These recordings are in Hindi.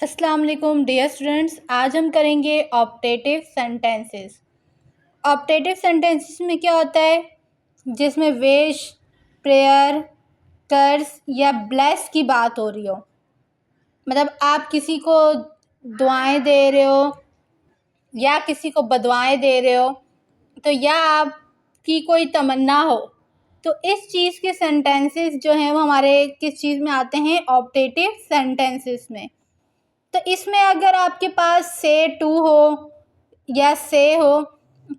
अस्सलाम वालेकुम डियर स्टूडेंट्स, आज हम करेंगे ऑप्टेटिव सेंटेंसेस। ऑप्टेटिव सेंटेंसेस में क्या होता है, जिसमें विश, प्रेयर, कर्स या ब्लेस की बात हो रही हो। मतलब आप किसी को दुआएं दे रहे हो या किसी को बदुआएं दे रहे हो, तो या आपकी कोई तमन्ना हो, तो इस चीज़ के सेंटेंसेस जो हैं वो हमारे किस चीज़ में आते हैं, ऑप्टेटिव सेंटेंसेस में। तो इसमें अगर आपके पास से टू हो या से हो,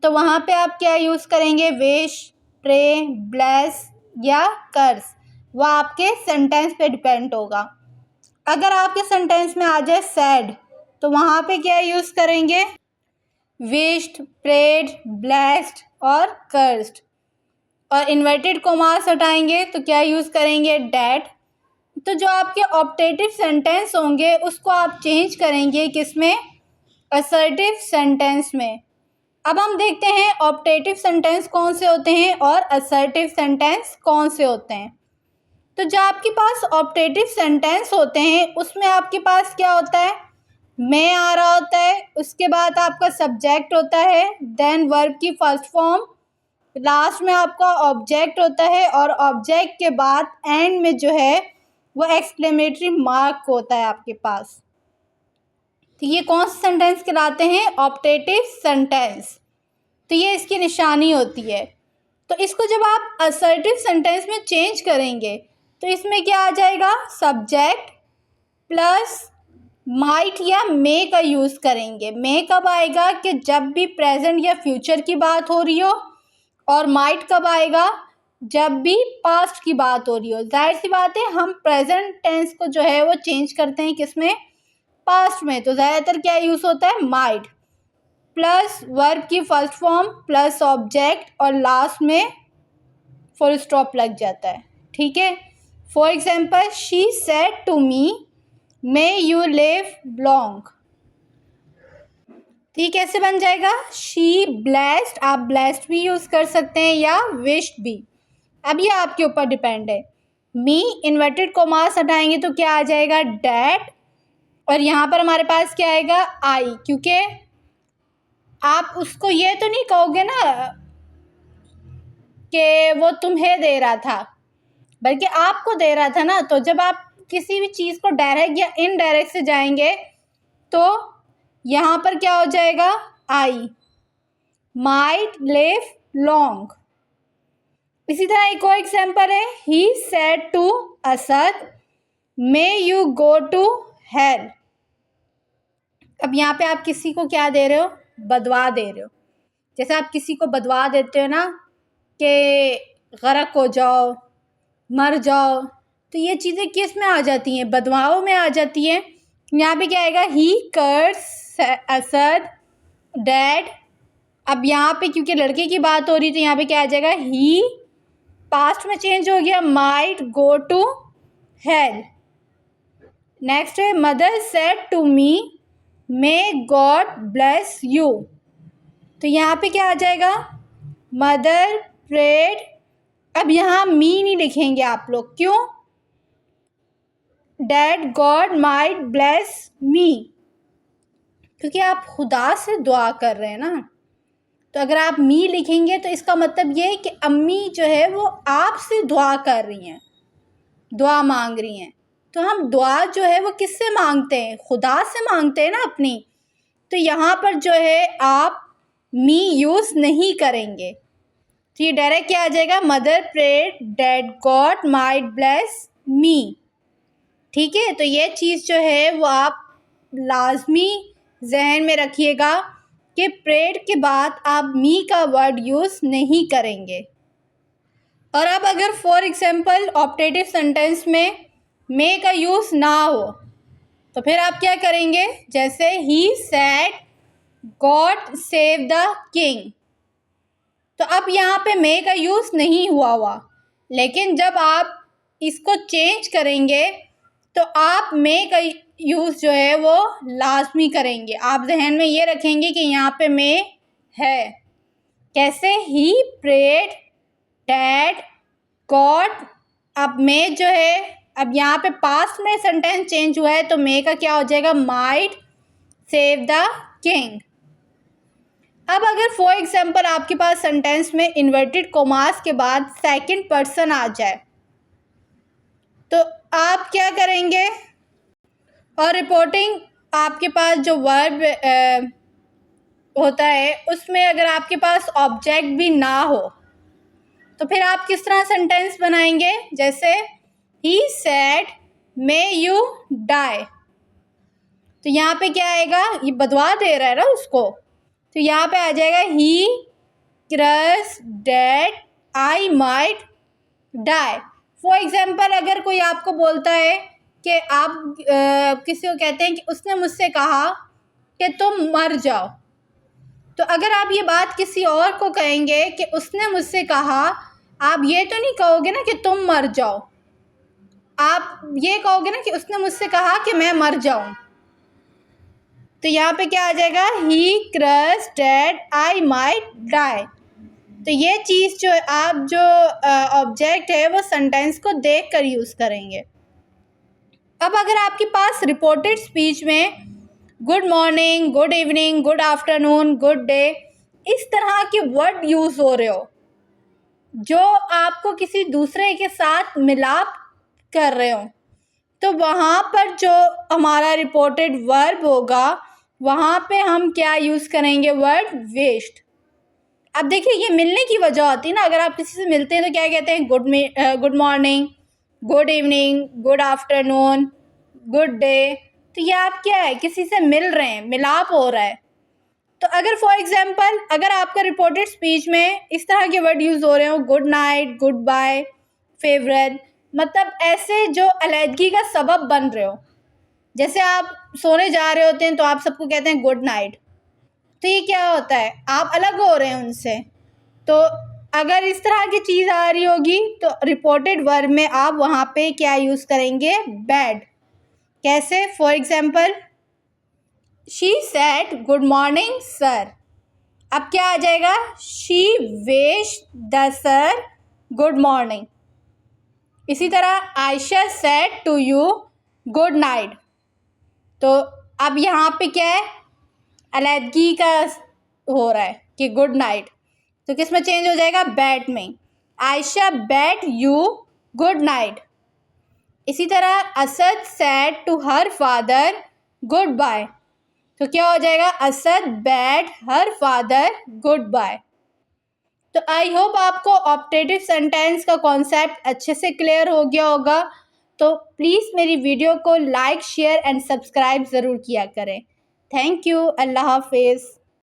तो वहाँ पे आप क्या यूज़ करेंगे, विश, प्रे, ब्लेस या कर्स। वह आपके सेंटेंस पे डिपेंड होगा। अगर आपके सेंटेंस में आ जाए सैड, तो वहाँ पे क्या यूज़ करेंगे, विश्ड, प्रेड, ब्लेस्ड और कर्स्ड। और इन्वर्टेड कोमास हटाएंगे तो क्या यूज़ करेंगे, डैट। तो जो आपके ऑप्टेटिव सेंटेंस होंगे उसको आप चेंज करेंगे किसमें, असर्टिव सेंटेंस में। अब हम देखते हैं ऑप्टेटिव सेंटेंस कौन से होते हैं और असर्टिव सेंटेंस कौन से होते हैं। तो जो आपके पास ऑप्टेटिव सेंटेंस होते हैं उसमें आपके पास क्या होता है, मैं आ रहा होता है, उसके बाद आपका सब्जेक्ट होता है, देन वर्ब की फर्स्ट फॉर्म, लास्ट में आपका ऑब्जेक्ट होता है और ऑब्जेक्ट के बाद एंड में जो है वो एक्सक्लेमेटरी मार्क होता है आपके पास। तो ये कौन से सेंटेंस कहलाते हैं, ऑप्टेटिव सेंटेंस। तो ये इसकी निशानी होती है। तो इसको जब आप असर्टिव सेंटेंस में चेंज करेंगे तो इसमें क्या आ जाएगा, सब्जेक्ट प्लस माइट या मे का यूज़ करेंगे। मे कब आएगा कि जब भी प्रेजेंट या फ्यूचर की बात हो रही हो, और माइट कब आएगा, जब भी पास्ट की बात हो रही हो। जाहिर सी बात है हम प्रेजेंट टेंस को जो है वो चेंज करते हैं किसमें, पास्ट में। तो ज़्यादातर क्या यूज़ होता है, माइट प्लस वर्ब की फर्स्ट फॉर्म प्लस ऑब्जेक्ट और लास्ट में फुल स्टॉप लग जाता है। ठीक है, for example, she said to me may you live long. ठीक, कैसे बन जाएगा, शी ब्लेस्ड, आप ब्लेस्ड भी यूज़ कर सकते हैं या विश्ड भी। अब ये आपके ऊपर डिपेंड है। मी इन्वर्टेड कोमास हटाएंगे तो क्या आ जाएगा, डैट। और यहाँ पर हमारे पास क्या आएगा, आई, क्योंकि आप उसको ये तो नहीं कहोगे ना कि वो तुम्हें दे रहा था, बल्कि आपको दे रहा था ना। तो जब आप किसी भी चीज़ को डायरेक्ट या इनडायरेक्ट से जाएंगे तो यहाँ पर क्या हो जाएगा, आई माइट लिव लॉन्ग। इसी तरह एक और एग्जाम्पल है, he said to Asad may you go to hell. अब यहाँ पे आप किसी को क्या दे रहे हो, बदवा दे रहे हो। जैसे आप किसी को बदवा देते हो ना कि गरक हो जाओ, मर जाओ, तो ये चीज़ें किस में आ जाती हैं, बदवाओं में आ जाती हैं। यहाँ पे क्या आएगा, ही कर्स असद डैड। अब यहाँ पे क्योंकि लड़के की बात हो रही तो यहाँ पे क्या आ जाएगा, ही पास्ट में चेंज हो गया, might go to hell. Next है, mother said to me may God bless you. तो यहाँ पे क्या आ जाएगा, मदर प्रेड। अब यहाँ मी नहीं लिखेंगे आप लोग, क्यों, डैड गॉड माइट ब्लेस मी, क्योंकि आप खुदा से दुआ कर रहे हैं ना। तो अगर आप मी लिखेंगे तो इसका मतलब ये है कि अम्मी जो है वो आपसे दुआ कर रही हैं, दुआ मांग रही हैं। तो हम दुआ जो है वो किससे मांगते हैं, खुदा से मांगते हैं ना अपनी। तो यहाँ पर जो है आप मी यूज़ नहीं करेंगे। तो ये डायरेक्ट क्या आ जाएगा, mother prayed that God might bless me. ठीक है, तो ये चीज़ जो है वो आप लाजमी जहन में रखिएगा कि प्रेड के बाद आप मी का वर्ड यूज़ नहीं करेंगे। और अब अगर फॉर एग्जांपल ऑप्टेटिव सेंटेंस में मे का यूज़ ना हो तो फिर आप क्या करेंगे, जैसे ही said God save the king. तो अब यहाँ पे मे का यूज़ नहीं हुआ, लेकिन जब आप इसको चेंज करेंगे तो आप मे का यूज़ जो है वो लाजमी करेंगे। आप जहन में ये रखेंगे कि यहाँ पे मे है। कैसे, ही प्रेड डैड गॉड। अब मे जो है अब यहाँ पे पास्ट में सेंटेंस चेंज हुआ है तो मे का क्या हो जाएगा, माइट सेव द किंग। अब अगर फॉर एग्जाम्पल आपके पास सेंटेंस में इन्वर्टेड कोमास के बाद सेकंड पर्सन आ जाए तो आप क्या करेंगे, और रिपोर्टिंग आपके पास जो वर्ब होता है उसमें अगर आपके पास ऑब्जेक्ट भी ना हो तो फिर आप किस तरह सेंटेंस बनाएंगे, जैसे he said may you die, तो यहाँ पे क्या आएगा, ये बदवा दे रहा है ना उसको, तो यहाँ पे आ जाएगा he cursed that I might die. For example अगर कोई आपको बोलता है कि आप किसी को कहते हैं कि उसने मुझसे कहा कि तुम मर जाओ, तो अगर आप ये बात किसी और को कहेंगे कि उसने मुझसे कहा, आप ये तो नहीं कहोगे ना कि तुम मर जाओ, आप ये कहोगे ना कि उसने मुझसे कहा कि मैं मर जाऊं। तो यहाँ पे क्या आ जाएगा, he cursed that I might die. तो ये चीज़ जो आप जो ऑब्जेक्ट है वो सेंटेंस को देख कर यूज़ करेंगे। अब अगर आपके पास रिपोर्टेड स्पीच में good morning, good evening, good afternoon, good day इस तरह के वर्ड यूज़ हो रहे हो जो आपको किसी दूसरे के साथ मिलाप कर रहे हो, तो वहाँ पर जो हमारा रिपोर्टेड वर्ब होगा वहाँ पे हम क्या यूज़ करेंगे, वर्ड वेस्ट। अब देखिए ये मिलने की वजह होती है ना, अगर आप किसी से मिलते हैं तो क्या कहते हैं, good morning, good evening, good afternoon, good day, तो ये आप क्या है, किसी से मिल रहे हैं, मिलाप हो रहा है। तो अगर फॉर एग्जांपल अगर आपका रिपोर्टेड स्पीच में इस तरह के वर्ड यूज़ हो रहे हो, good night, good bye, favourite, मतलब ऐसे जो अलहदगी का सबब बन रहे हो, जैसे आप सोने जा रहे होते हैं तो आप सबको कहते हैं गुड नाइट, तो ये क्या होता है, आप अलग हो रहे हैं उनसे। तो अगर इस तरह की चीज़ आ रही होगी तो रिपोर्टेड वर्ब में आप वहाँ पे क्या यूज़ करेंगे, बैड। कैसे, for example she said good morning sir, अब क्या आ जाएगा, she wish the sir good morning. इसी तरह Ayesha said to you good night, तो अब यहाँ पे क्या है, अलहदगी का हो रहा है कि गुड नाइट, तो किस में चेंज हो जाएगा, बैड में, Ayesha bade you good night. इसी तरह Asad said to her father good bye, तो क्या हो जाएगा, Asad bade her father good bye. तो आई होप आपको ऑप्टेटिव सेंटेंस का कॉन्सेप्ट अच्छे से क्लियर हो गया होगा। तो प्लीज़ मेरी वीडियो को लाइक, शेयर एंड सब्सक्राइब ज़रूर किया करें। थैंक यू, अल्लाह हाफिज़।